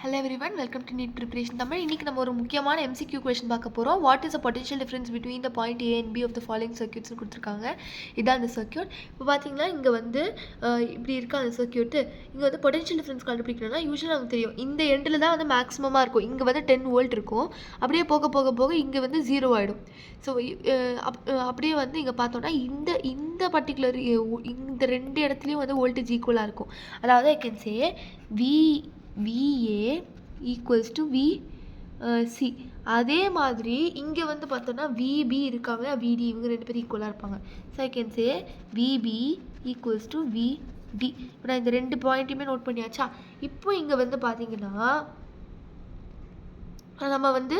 Hello everyone, welcome to NEET Preparation Tamil. இன்னைக்கு நம்ம ஒரு முக்கியமான MCQ question பார்க்க போறோம். What is the potential difference between the point A and B of the following circuits னு கொடுத்திருக்காங்க. இதான் அந்த சர்க்யூட். இப்போ பாத்தீங்கன்னா இங்க வந்து இப்படி இருக்க அந்த சர்க்யூட். இங்க வந்து potential difference கண்டுபிடிக்கணும்னா யூசுவலா நமக்கு தெரியும். இந்த எண்ட்ல தான் வந்து மேக்ஸிமமா இருக்கும். இங்க வந்து 10 வோல்ட் இருக்கும். அப்படியே போக போக போக இங்க வந்து 0 ஆயிடும். ஸோ அப்படியே வந்து இங்க பார்த்தோம்னா இந்த பர்டிகுலர் இந்த ரெண்டு இடத்துலயும் வந்து வோல்டேஜ் ஈக்குவலா இருக்கும். அதாவது I can say VA equals to VC. அதே மாதிரி இங்கே வந்து பார்த்தோன்னா VB இருக்காங்க, VD இவங்க ரெண்டு பேரும் ஈக்குவலாக இருப்பாங்க. So I can say VB equals to VD. இப்போ நான் இந்த ரெண்டு பாயிண்ட்டையுமே நோட் பண்ணியாச்சா. இப்போ இங்கே வந்து பார்த்தீங்கன்னா நம்ம வந்து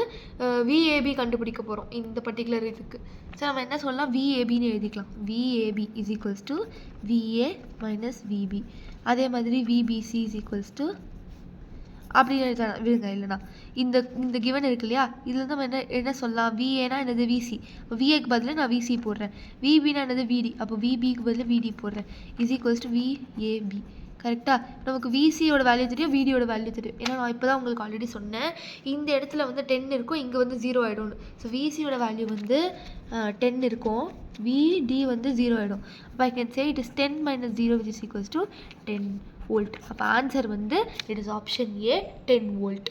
VAB கண்டுபிடிக்க போகிறோம் இந்த பர்டிகுலர் இதுக்கு. ஸோ நம்ம என்ன சொல்லலாம், VABன்னு எழுதிக்கலாம். VAB is equals to VA minus VB. அதே மாதிரி VBC இஸ் ஈக்குவல்ஸ் டு அப்படி எழுதலாம். விடுங்க, இல்லைனா இந்த கிவன் இருக்கு இல்லையா, இதில் நம்ம என்ன சொல்லலாம், VAனா என்னது VC. இப்போ VAக்கு பதில் நான் VC போடுறேன். VBனா என்னது VD. அப்போ VBக்கு பதில் VD போடுறேன். Is equals to VAB. கரெக்டாக நமக்கு VCயோட வேல்யூ தெரியும், VDயோட வேல்யூ தெரியும். ஏன்னா நான் இப்போ தான் உங்களுக்கு ஆல்ரெடி சொன்னேன், இந்த இடத்துல வந்து 10 இருக்கும், இங்கே வந்து 0 ஆகிடும்னு. ஸோ VCயோட வேல்யூ வந்து 10 இருக்கும், VD வந்து 0 ஆகிடும். அப்போ I can say it is 10 minus 0 which is equals to 10 volt. அப்போ ஆன்சர் வந்து it is option A, 10 volt.